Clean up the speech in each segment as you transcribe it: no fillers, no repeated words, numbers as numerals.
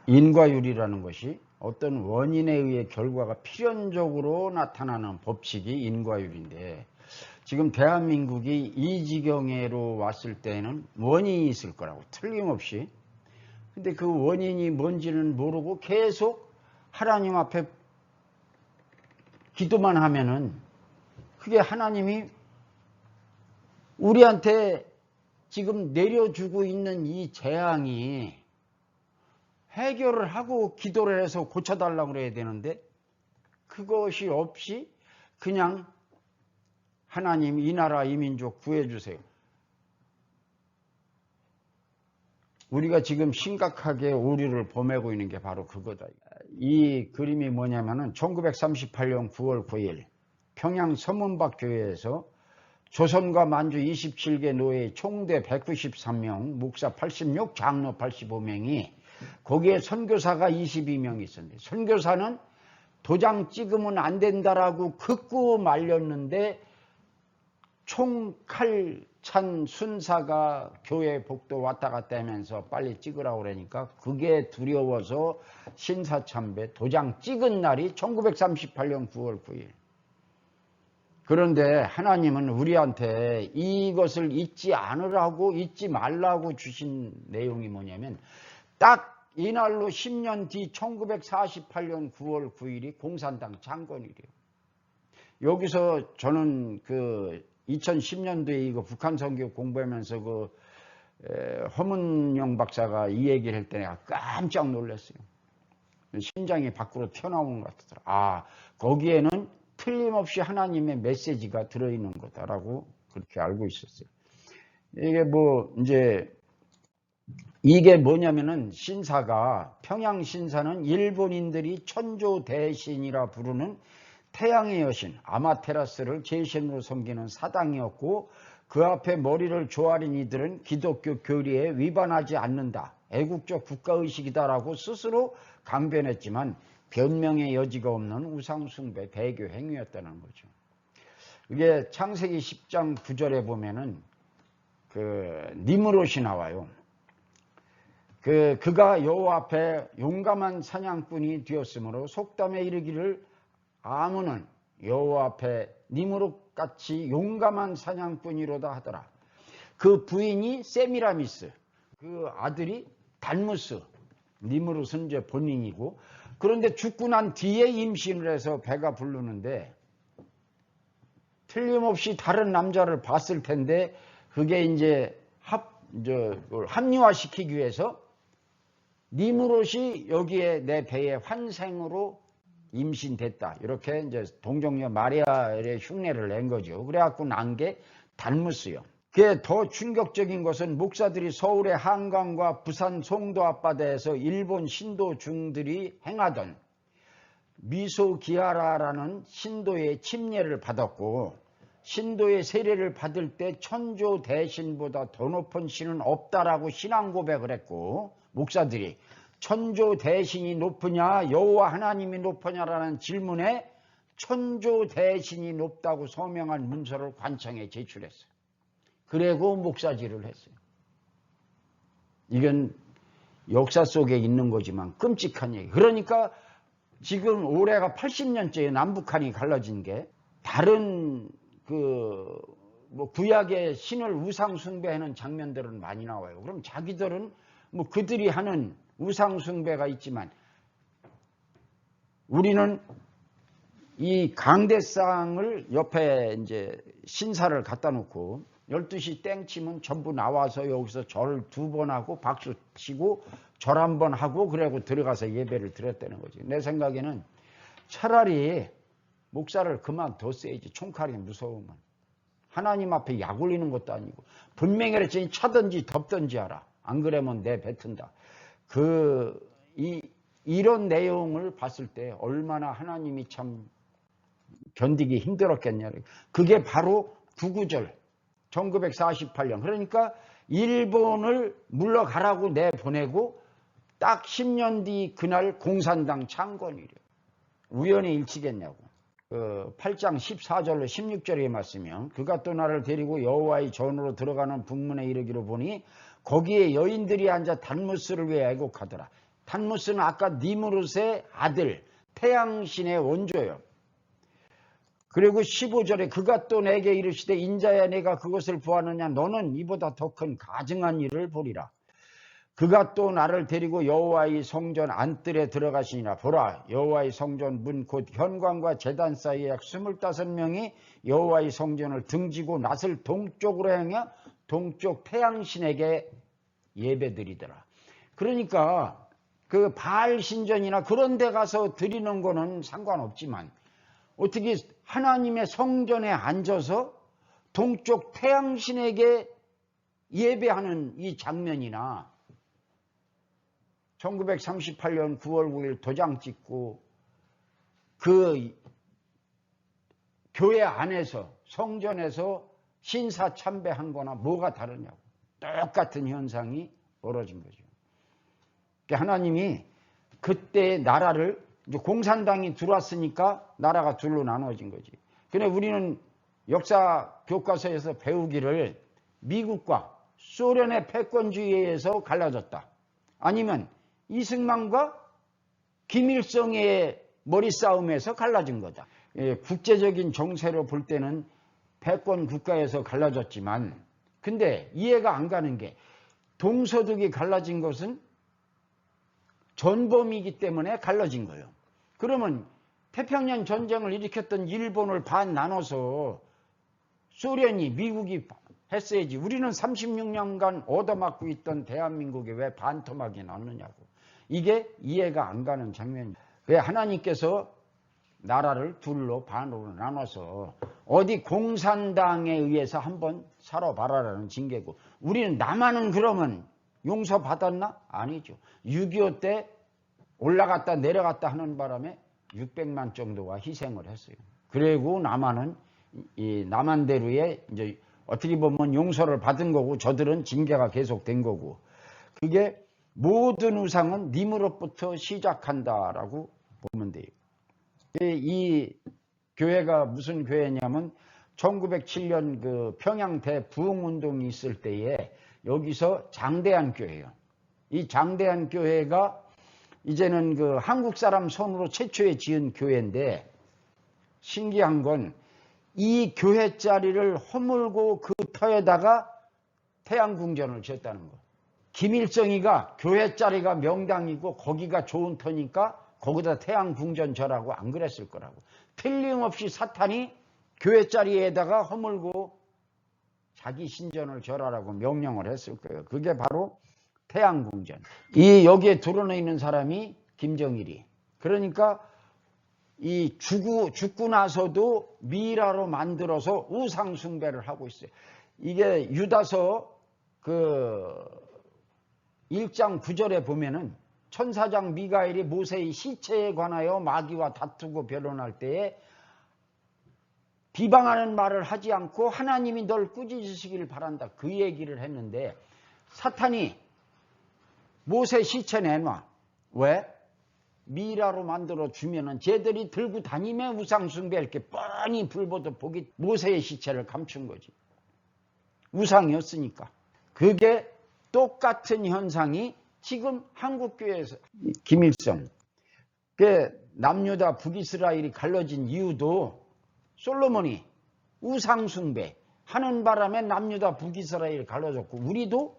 인과율이라는 것이 어떤 원인에 의해 결과가 필연적으로 나타나는 법칙이 인과율인데, 지금 대한민국이 이 지경으로 왔을 때는 원인이 있을 거라고 틀림없이. 근데 그 원인이 뭔지는 모르고 계속 하나님 앞에 기도만 하면은 그게 하나님이 우리한테 지금 내려주고 있는 이 재앙이 해결을 하고 기도를 해서 고쳐달라고 그래야 되는데, 그것이 없이 그냥 하나님 이 나라 이 민족 구해주세요. 우리가 지금 심각하게 오류를 범하고 있는 게 바로 그거다. 이 그림이 뭐냐면은 1938년 9월 9일 평양 서문박 교회에서 조선과 만주 27개 노예 총대 193명, 목사 86, 장로 85명이 거기에 선교사가 22명 있었는데, 선교사는 도장 찍으면 안 된다라고 극구 말렸는데 총칼 찬 순사가 교회 복도 왔다 갔다 하면서 빨리 찍으라고 그러니까 그게 두려워서 신사참배 도장 찍은 날이 1938년 9월 9일. 그런데 하나님은 우리한테 이것을 잊지 않으라고, 잊지 말라고 주신 내용이 뭐냐면, 딱 이날로 10년 뒤 1948년 9월 9일이 공산당 창건일이에요. 여기서 저는 그 2010년도에 이거 북한 선교 공부하면서 그 허문영 박사가 이 얘기를 할 때 내가 깜짝 놀랐어요. 심장이 밖으로 튀어나오는 것 같더라. 아, 거기에는 틀림없이 하나님의 메시지가 들어있는 거다라고 그렇게 알고 있었어요. 이게 뭐 이제 이게 뭐냐면은 신사가, 평양 신사는 일본인들이 천조 대신이라 부르는 태양의 여신 아마테라스를 제신으로 섬기는 사당이었고, 그 앞에 머리를 조아린 이들은 기독교 교리에 위반하지 않는다, 애국적 국가의식이다라고 스스로 강변했지만 변명의 여지가 없는 우상숭배 배교 행위였다는 거죠. 이게 창세기 10장 9절에 보면은 그 니므롯이 나와요. 그가 여호와 앞에 용감한 사냥꾼이 되었으므로 속담에 이르기를 아문은 여호와 앞에 니므롯같이 용감한 사냥꾼이로다 하더라. 그 부인이 세미라미스, 그 아들이 달무스, 니므롯은 이제 본인이고, 그런데 죽고 난 뒤에 임신을 해서 배가 부르는데 틀림없이 다른 남자를 봤을 텐데, 그게 이제 합리화시키기 위해서 니므롯이 여기에 내 배의 환생으로 임신됐다, 이렇게 이제 동정녀 마리아의 흉내를 낸 거죠. 그래갖고 난 게 달무스요. 그게 더 충격적인 것은 목사들이 서울의 한강과 부산 송도 앞바다에서 일본 신도중들이 행하던 미소기하라라는 신도의 침례를 받았고, 신도의 세례를 받을 때 천조 대신보다 더 높은 신은 없다라고 신앙 고백을 했고, 목사들이 천조 대신이 높으냐 여호와 하나님이 높으냐라는 질문에 천조 대신이 높다고 서명한 문서를 관청에 제출했어요. 그리고 목사질을 했어요. 이건 역사 속에 있는 거지만 끔찍한 얘기. 그러니까 지금 올해가 80년째에 남북한이 갈라진 게, 다른 뭐 구약의 신을 우상 숭배하는 장면들은 많이 나와요. 그럼 자기들은 뭐 그들이 하는 우상 숭배가 있지만, 우리는 이 강대상을 옆에 이제 신사를 갖다 놓고 12시 땡 치면 전부 나와서 여기서 절 2번 하고 박수 치고 절 1번 하고 그러고 들어가서 예배를 드렸다는 거지. 내 생각에는 차라리 목사를 그만뒀어야지. 총칼이 무서우면. 하나님 앞에 약 올리는 것도 아니고. 분명히 그랬더니 차든지 덮든지 하라. 안 그러면 내 뱉은다. 이런 내용을 봤을 때 얼마나 하나님이 참 견디기 힘들었겠냐. 그게 바로 9.9절 1948년. 그러니까 일본을 물러가라고 내보내고 딱 10년 뒤 그날 공산당 창건이래요. 우연의 일치겠냐고. 8장 14절로 16절에 말씀이면, 그가 또 나를 데리고 여호와의 전으로 들어가는 북문에 이르기로 보니 거기에 여인들이 앉아 달무스를 위해 애곡하더라. 단무스는 아까 니무롯의 아들 태양신의 원조예요. 그리고 15절에 그가 또 내게 이르시되 인자야 내가 그것을 보았느냐 너는 이보다 더 큰 가증한 일을 보리라. 그가 또 나를 데리고 여호와의 성전 안뜰에 들어가시니라. 보라 여호와의 성전 문 곧 현관과 제단 사이에 약 25명이 여호와의 성전을 등지고 낫을 동쪽으로 향해 동쪽 태양신에게 예배드리더라. 그러니까 그 바알 신전이나 그런 데 가서 드리는 거는 상관없지만 어떻게 하나님의 성전에 앉아서 동쪽 태양신에게 예배하는 이 장면이나 1938년 9월 9일 도장 찍고 그 교회 안에서 성전에서 신사 참배한 거나 뭐가 다르냐고. 똑같은 현상이 벌어진 거죠. 그러니까 하나님이 그때 나라를 이제 공산당이 들어왔으니까 나라가 둘로 나눠진 거지. 근데 우리는 역사 교과서에서 배우기를 미국과 소련의 패권주의에 의해서 갈라졌다. 아니면 이승만과 김일성의 머리싸움에서 갈라진 거다. 예, 국제적인 정세로 볼 때는 패권 국가에서 갈라졌지만 근데 이해가 안 가는 게 동서독이 갈라진 것은 전범이기 때문에 갈라진 거예요. 그러면 태평양 전쟁을 일으켰던 일본을 반 나눠서 소련이 미국이 했어야지. 우리는 36년간 얻어맞고 있던 대한민국에 왜 반토막이 났느냐고. 이게 이해가 안 가는 장면입니다. 왜 하나님께서 나라를 둘로 반으로 나눠서 어디 공산당에 의해서 한번 살아봐라라는 징계고 우리는 남한은 그러면 용서받았나? 아니죠. 6.25 때 올라갔다 내려갔다 하는 바람에 600만 정도가 희생을 했어요. 그리고 남한은 이 남한대로의 이제 어떻게 보면 용서를 받은 거고 저들은 징계가 계속된 거고 그게 모든 우상은 님으로부터 시작한다라고 보면 돼요. 이 교회가 무슨 교회냐면 1907년 그 평양 대부흥운동이 있을 때에 여기서 장대한 교회예요. 이 장대한 교회가 이제는 그 한국 사람 손으로 최초에 지은 교회인데 신기한 건 이 교회 자리를 허물고 그 터에다가 태양궁전을 지었다는 거. 김일성이가 교회 자리가 명당이고 거기가 좋은 터니까 거기다 태양궁전 절하고 안 그랬을 거라고. 틀림없이 사탄이 교회 자리에다가 허물고 자기 신전을 절하라고 명령을 했을 거예요. 그게 바로 태양궁전. 이 여기에 드러나 있는 사람이 김정일이. 그러니까 이 죽고 나서도 미라로 만들어서 우상 숭배를 하고 있어요. 이게 유다서 그 1장 9절에 보면은 천사장 미가엘이 모세의 시체에 관하여 마귀와 다투고 변론할 때에 비방하는 말을 하지 않고 하나님이 널 꾸짖으시기를 바란다. 그 얘기를 했는데 사탄이 모세 시체 내놔. 왜? 미라로 만들어 주면은 쟤들이 들고 다니며 우상숭배 이렇게 뻔히 불보듯 보기 모세의 시체를 감춘 거지. 우상이었으니까. 그게 똑같은 현상이 지금 한국교회에서 김일성 남유다 북이스라엘이 갈라진 이유도 솔로몬이 우상숭배 하는 바람에 남유다 북이스라엘이 갈라졌고 우리도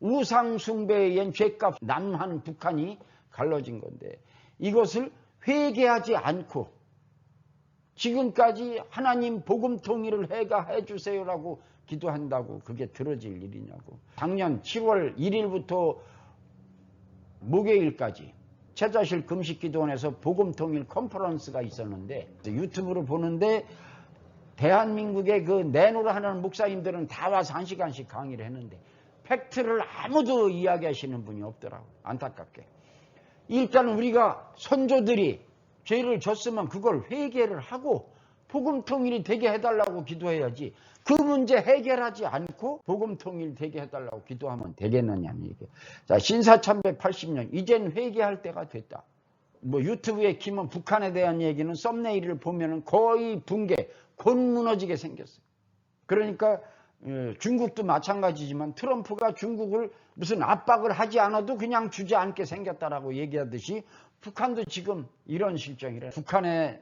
우상숭배에 의한 죄값 남한 북한이 갈라진 건데 이것을 회개하지 않고 지금까지 하나님 복음 통일을 회개해 주세요라고 기도한다고 그게 들어질 일이냐고. 작년 7월 1일부터 목요일까지 최자실 금식기도원에서 복음통일 컨퍼런스가 있었는데 유튜브로 보는데 대한민국의 그 내노라 하는 목사님들은 다 와서 1시간씩 강의를 했는데 팩트를 아무도 이야기하시는 분이 없더라고요. 안타깝게. 일단 우리가 선조들이 죄를 졌으면 그걸 회개를 하고 복음통일이 되게 해달라고 기도해야지 그 문제 해결하지 않고 복음통일 되게 해달라고 기도하면 되겠느냐는 얘기예요. 자, 신사참배 80년 이젠 회개할 때가 됐다. 뭐 유튜브에 키면 북한에 대한 얘기는 썸네일을 보면은 거의 붕괴, 곧 무너지게 생겼어요. 그러니까 중국도 마찬가지지만 트럼프가 중국을 무슨 압박을 하지 않아도 그냥 주저앉게 생겼다라고 얘기하듯이 북한도 지금 이런 실정이래. 북한의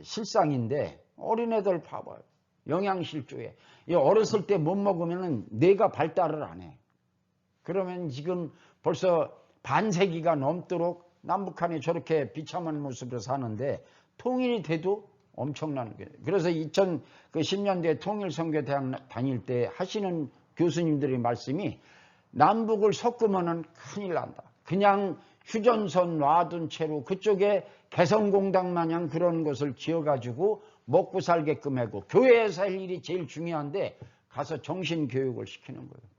실상인데 어린애들 봐봐요. 영양실조에. 어렸을 때 못 먹으면 뇌가 발달을 안 해. 그러면 지금 벌써 반세기가 넘도록 남북한이 저렇게 비참한 모습으로 사는데 통일이 돼도 엄청난 거예요. 그래서 2010년대 통일선교대학 다닐 때 하시는 교수님들의 말씀이 남북을 섞으면 큰일 난다. 그냥 휴전선 놔둔 채로 그쪽에 개성공단 마냥 그런 것을 지어가지고 먹고 살게끔 하고 교회에서 할 일이 제일 중요한데 가서 정신교육을 시키는 거예요.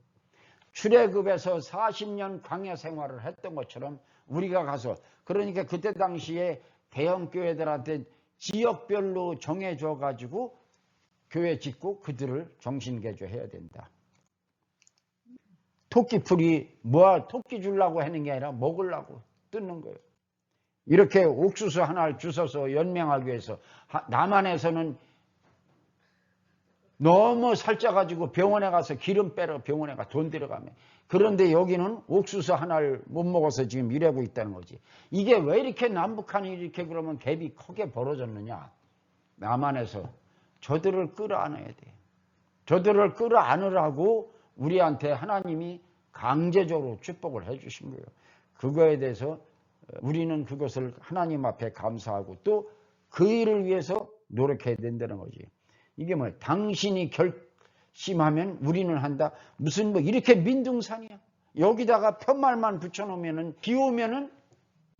출애굽에서 40년 광야 생활을 했던 것처럼 우리가 가서 그러니까 그때 당시에 대형 교회들한테 지역별로 정해줘 가지고 교회 짓고 그들을 정신개조해야 된다. 토끼풀이 토끼 주려고 하는 게 아니라 먹으려고 뜯는 거예요. 이렇게 옥수수 하나를 주워서 연명하기 위해서 남한에서는 너무 살쪄가지고 병원에 가서 기름 빼러 병원에 가 돈 들어가면 그런데 여기는 옥수수 하나를 못 먹어서 지금 이러고 있다는 거지. 이게 왜 이렇게 남북한이 이렇게 그러면 갭이 크게 벌어졌느냐. 남한에서 저들을 끌어안아야 돼. 저들을 끌어안으라고 우리한테 하나님이 강제적으로 축복을 해 주신 거예요. 그거에 대해서 우리는 그것을 하나님 앞에 감사하고 또 그 일을 위해서 노력해야 된다는 거지. 이게 뭐야? 당신이 결심하면 우리는 한다. 무슨 이렇게 민둥산이야. 여기다가 편말만 붙여놓으면은 비 오면은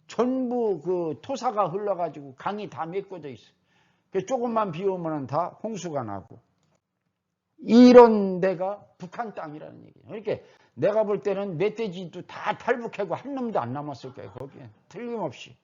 전부 그 토사가 흘러가지고 강이 다 메꿔져 있어. 조금만 비 오면은 다 홍수가 나고. 이런 데가 북한 땅이라는 얘기예요. 그러니까 내가 볼 때는 멧돼지도 다 탈북하고 한 놈도 안 남았을 거예요. 거기에 틀림없이.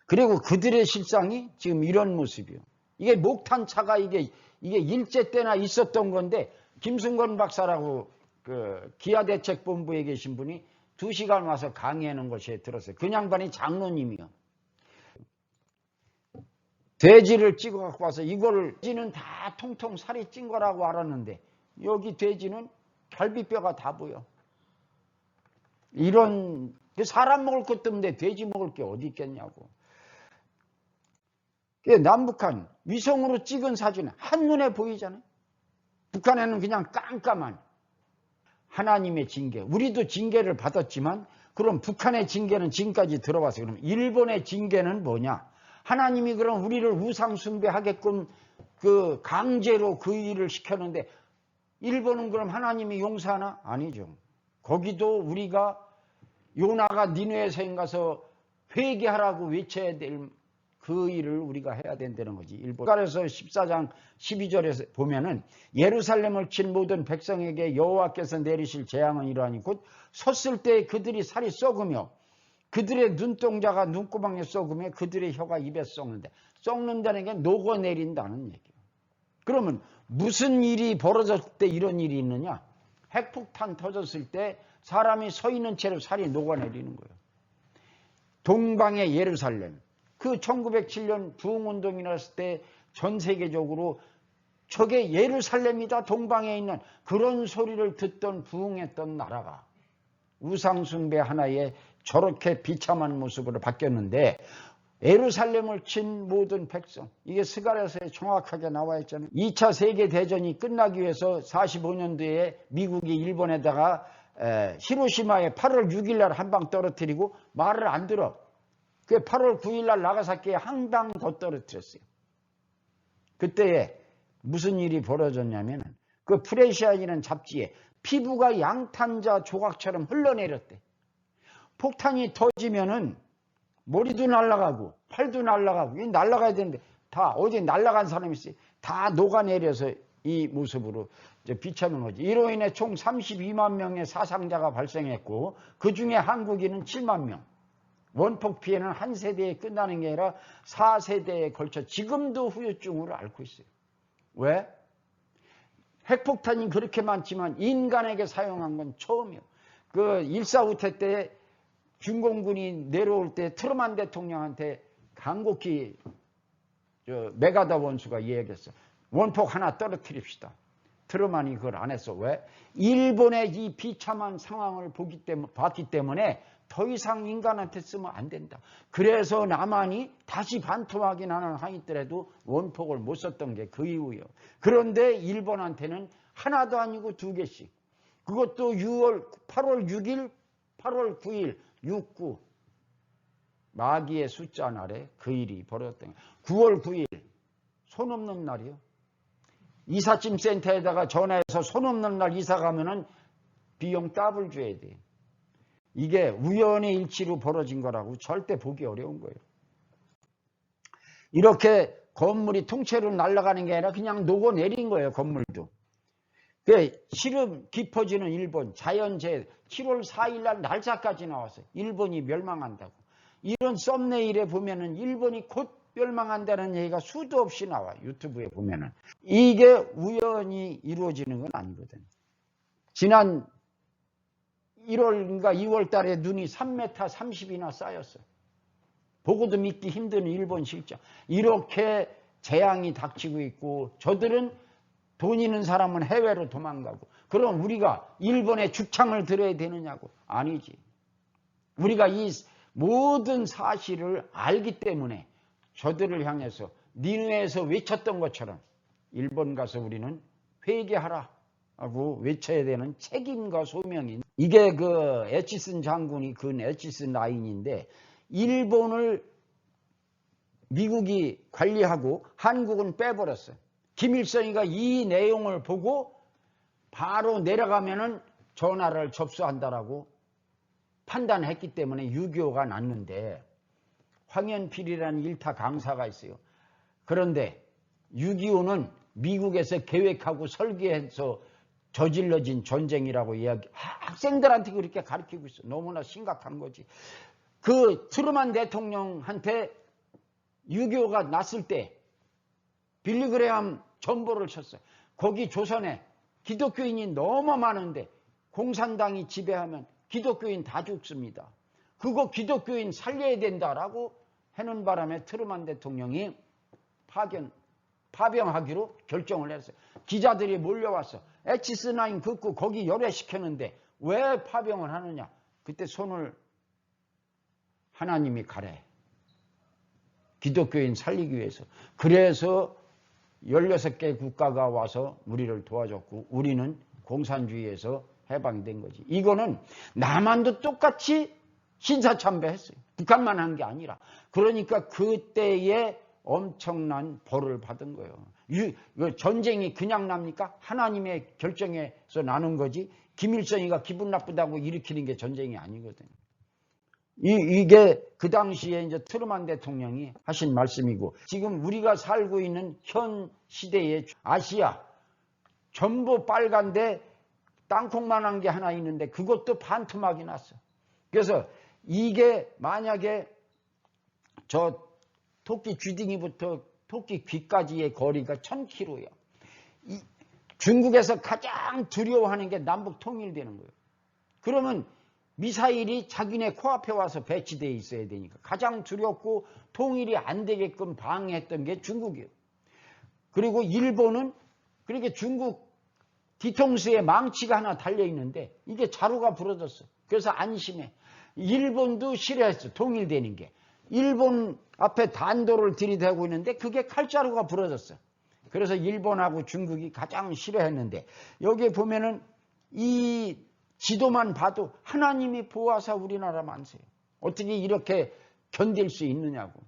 그리고 그들의 실상이 지금 이런 모습이에요. 이게 목탄차가 이게 일제 때나 있었던 건데 김승건 박사라고 그 기아대책본부에 계신 분이 2시간 와서 강의하는 것에 들었어요. 그 양반이 장로님이요. 돼지를 찍어 갖고 와서 돼지는 다 통통 살이 찐 거라고 알았는데 여기 돼지는 갈비뼈가 다 보여. 이런 사람 먹을 것도 없는데 돼지 먹을 게 어디 있겠냐고. 남북한 위성으로 찍은 사진은 한눈에 보이잖아요. 북한에는 그냥 깜깜한 하나님의 징계. 우리도 징계를 받았지만 그럼 북한의 징계는 지금까지 들어봤어요. 그럼 일본의 징계는 뭐냐? 하나님이 그럼 우리를 우상 숭배하게끔 그 강제로 그 일을 시켰는데 일본은 그럼 하나님이 용서하나? 아니죠. 거기도 우리가 요나가 니느웨에 가서 회개하라고 외쳐야 될 그 일을 우리가 해야 된다는 거지. 일본에서 14장 12절에서 보면은 예루살렘을 친 모든 백성에게 여호와께서 내리실 재앙은 이러하니 곧 섰을 때 그들이 살이 썩으며 그들의 눈동자가 눈구멍에 썩으며 그들의 혀가 입에 썩는데 썩는다는 게 녹아내린다는 얘기예요. 그러면 무슨 일이 벌어졌을 때 이런 일이 있느냐? 핵폭탄 터졌을 때 사람이 서 있는 채로 살이 녹아내리는 거예요. 동방의 예루살렘. 그 1907년 부흥운동이 났을 때 전 세계적으로 저게 예루살렘이다 동방에 있는 그런 소리를 듣던 부흥했던 나라가 우상숭배 하나에 저렇게 비참한 모습으로 바뀌었는데 예루살렘을 친 모든 백성 이게 스가랴서에 정확하게 나와 있잖아요. 2차 세계대전이 끝나기 위해서 45년도에 미국이 일본에다가 히로시마에 8월 6일 날 한 방 떨어뜨리고 말을 안 들어. 그 8월 9일 날 나가사키에 한 방 더 떨어뜨렸어요. 그때에 무슨 일이 벌어졌냐면 그 프레시아이라는 잡지에 피부가 양탄자 조각처럼 흘러내렸대. 폭탄이 터지면은 머리도 날아가고 팔도 날아가고 날아가야 되는데 다 어디 날아간 사람이 있어요. 다 녹아내려서 이 모습으로 비참한 거지. 이로 인해 총 32만 명의 사상자가 발생했고 그중에 한국인은 7만 명. 원폭 피해는 한 세대에 끝나는 게 아니라 4세대에 걸쳐 지금도 후유증으로 앓고 있어요. 왜? 핵폭탄이 그렇게 많지만 인간에게 사용한 건 처음이에요. 그 1.4 우태 때 중공군이 내려올 때 트루만 대통령한테 간곡히 메가다 원수가 이야기했어. 원폭 하나 떨어뜨립시다. 트루만이 그걸 안 했어. 왜? 일본의 이 비참한 상황을 봤기 때문에 더 이상 인간한테 쓰면 안 된다. 그래서 남한이 다시 반토막이 나는 하이더라도 원폭을 못 썼던 게 그 이유예요. 그런데 일본한테는 하나도 아니고 2개씩. 그것도 8월 6일, 8월 9일, 6, 9. 마귀의 숫자 날에 그 일이 벌어졌던 거예요. 9월 9일, 손 없는 날이요. 이삿짐 센터에다가 전화해서 손 없는 날 이사 가면은 비용 더블 줘야 돼. 이게 우연의 일치로 벌어진 거라고 절대 보기 어려운 거예요. 이렇게 건물이 통째로 날아가는 게 아니라 그냥 녹아내린 거예요, 건물도. 시름 깊어지는 일본 자연재해 7월 4일 날 날짜까지 나왔어요. 일본이 멸망한다고. 이런 썸네일에 보면은 일본이 곧 멸망한다는 얘기가 수도 없이 나와요. 유튜브에 보면은. 이게 우연히 이루어지는 건 아니거든요. 지난 1월인가 2월 달에 눈이 3m 30이나 쌓였어요. 보고도 믿기 힘든 일본 실정. 이렇게 재앙이 닥치고 있고 저들은 돈 있는 사람은 해외로 도망가고 그럼 우리가 일본에 죽창을 들어야 되느냐고. 아니지. 우리가 이 모든 사실을 알기 때문에 저들을 향해서 니누에서 외쳤던 것처럼 일본 가서 우리는 회개하라 하고 외쳐야 되는 책임과 소명이 이게 그 에치슨 장군이 근 에치슨 라인인데 일본을 미국이 관리하고 한국은 빼버렸어요. 김일성이가 이 내용을 보고 바로 내려가면은 전화를 접수한다라고 판단했기 때문에 6.25가 났는데 황현필이라는 일타 강사가 있어요. 그런데 6.25는 미국에서 계획하고 설계해서 저질러진 전쟁이라고 학생들한테 그렇게 가르치고 있어. 너무나 심각한 거지. 그 트루만 대통령한테 6.25가 났을 때 빌리그레함 전보를 쳤어요. 거기 조선에 기독교인이 너무 많은데 공산당이 지배하면 기독교인 다 죽습니다. 그거 기독교인 살려야 된다라고 하는 바람에 트루만 대통령이 파병하기로 결정을 했어요. 기자들이 몰려왔어. H9 긋고 거기 열애시켰는데 왜 파병을 하느냐. 그때 손을 하나님이 가래. 기독교인 살리기 위해서. 그래서 16개 국가가 와서 우리를 도와줬고 우리는 공산주의에서 해방된 거지. 이거는 남한도 똑같이 신사참배했어요. 북한만 한 게 아니라. 그러니까 그때에 엄청난 벌을 받은 거예요. 전쟁이 그냥 납니까? 하나님의 결정에서 나는 거지. 김일성이가 기분 나쁘다고 일으키는 게 전쟁이 아니거든요. 이게 그 당시에 이제 트루만 대통령이 하신 말씀이고 지금 우리가 살고 있는 현 시대의 아시아 전부 빨간데 땅콩만한 게 하나 있는데 그것도 반토막이 났어. 그래서 이게 만약에 저 토끼 쥐딩이부터 토끼 귀까지의 거리가 1000km야. 중국에서 가장 두려워하는 게 남북 통일되는 거예요. 그러면 미사일이 자기네 코앞에 와서 배치되어 있어야 되니까 가장 두렵고 통일이 안 되게끔 방해했던 게 중국이에요. 그리고 일본은 그렇게 중국 뒤통수에 망치가 하나 달려있는데 이게 자루가 부러졌어. 그래서 안심해. 일본도 싫어했어. 통일되는 게. 일본 앞에 단도를 들이대고 있는데 그게 칼자루가 부러졌어. 그래서 일본하고 중국이 가장 싫어했는데 여기에 보면은 이 지도만 봐도 하나님이 보호하사 우리나라 만세요. 어떻게 이렇게 견딜 수 있느냐고.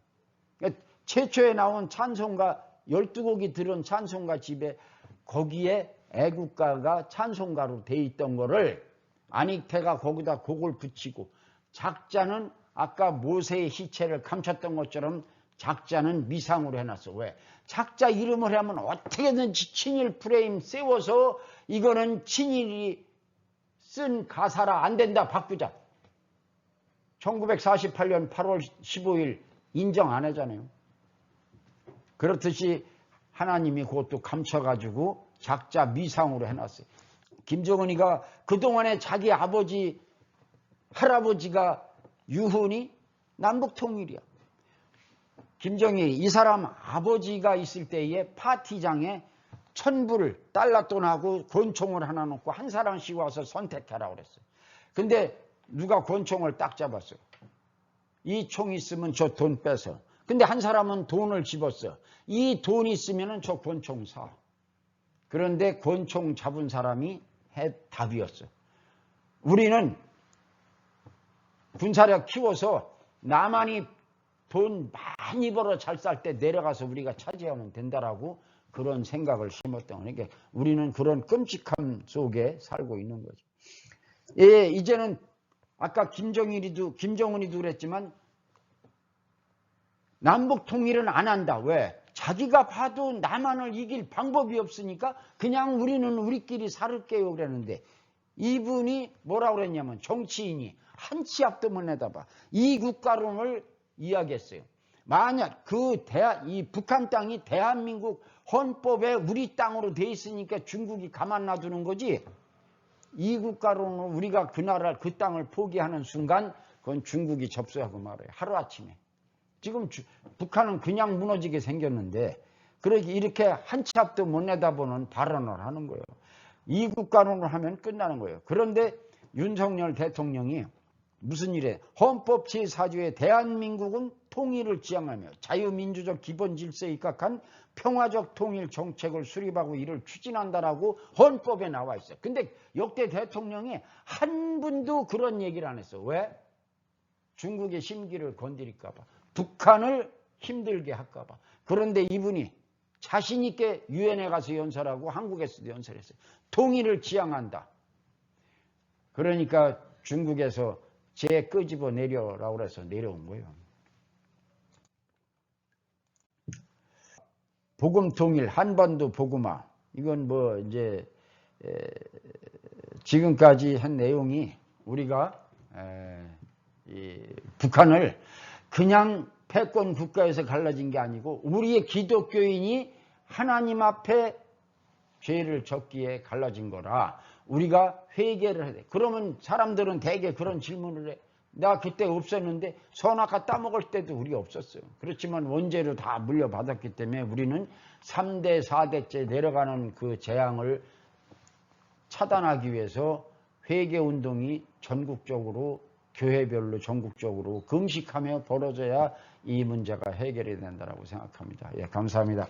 그러니까 최초에 나온 찬송가 12곡이 들은 찬송가 집에 거기에 애국가가 찬송가로 돼 있던 거를 안익태가 거기다 곡을 붙이고 작자는 아까 모세의 시체를 감췄던 것처럼 작자는 미상으로 해놨어. 왜? 작자 이름을 하면 어떻게든지 친일 프레임 세워서 이거는 친일이 쓴 가사라 안 된다 바꾸자. 1948년 8월 15일 인정 안 하잖아요. 그렇듯이 하나님이 그것도 감춰가지고 작자 미상으로 해놨어요. 김정은이가 그동안에 자기 아버지 할아버지가 유훈이 남북통일이야. 김정일 이 사람 아버지가 있을 때에 파티장에 $1,000 권총을 하나 놓고 한 사람씩 와서 선택하라고 그랬어요. 근데 누가 권총을 딱 잡았어요. 이 총 있으면 저 돈 뺏어. 근데 한 사람은 돈을 집었어. 이 돈 있으면 저 권총 사. 그런데 권총 잡은 사람이 답이었어. 우리는 군사력 키워서 나만이 돈 많이 벌어 잘 살 때 내려가서 우리가 차지하면 된다라고 그런 생각을 심었던 거예요. 그러니까 우리는 그런 끔찍함 속에 살고 있는 거죠. 예, 이제는 아까 김정은이도 그랬지만 남북 통일은 안 한다. 왜? 자기가 봐도 남한을 이길 방법이 없으니까 그냥 우리는 우리끼리 살을게요 그랬는데 이분이 뭐라고 그랬냐면 정치인이 한 치 앞도 못 내다봐. 이 국가론을 이야기했어요. 만약 이 북한 땅이 대한민국 헌법에 우리 땅으로 돼 있으니까 중국이 가만 놔두는 거지. 이 국가론을 우리가 그 땅을 포기하는 순간 그건 중국이 접수하고 말아요. 하루아침에. 지금 북한은 그냥 무너지게 생겼는데 그러기 이렇게 한 치 앞도 못 내다보는 발언을 하는 거예요. 이 국가론을 하면 끝나는 거예요. 그런데 윤석열 대통령이 무슨 일에 헌법 제4조에 대한민국은 통일을 지향하며 자유민주적 기본 질서에 입각한 평화적 통일 정책을 수립하고 이를 추진한다라고 헌법에 나와 있어요. 근데 역대 대통령이 한 분도 그런 얘기를 안 했어. 왜? 중국의 심기를 건드릴까 봐. 북한을 힘들게 할까 봐. 그런데 이분이 자신 있게 유엔에 가서 연설하고 한국에서도 연설했어요. 통일을 지향한다. 그러니까 중국에서 끄집어 내려라고 해서 내려온 거예요. 복음 통일, 한반도 복음화. 이건 뭐 이제 지금까지 한 내용이 우리가 북한을 그냥 패권 국가에서 갈라진 게 아니고 우리의 기독교인이 하나님 앞에 죄를 졌기에 갈라진 거라 우리가 회개를 해야 돼. 그러면 사람들은 대개 그런 질문을 해. 나 그때 없었는데 선악과 따먹을 때도 우리 없었어요. 그렇지만 원죄로 다 물려받았기 때문에 우리는 3대 4대째 내려가는 그 재앙을 차단하기 위해서 회개운동이 전국적으로 교회별로 전국적으로 금식하며 벌어져야 이 문제가 해결이 된다고 생각합니다. 예, 감사합니다.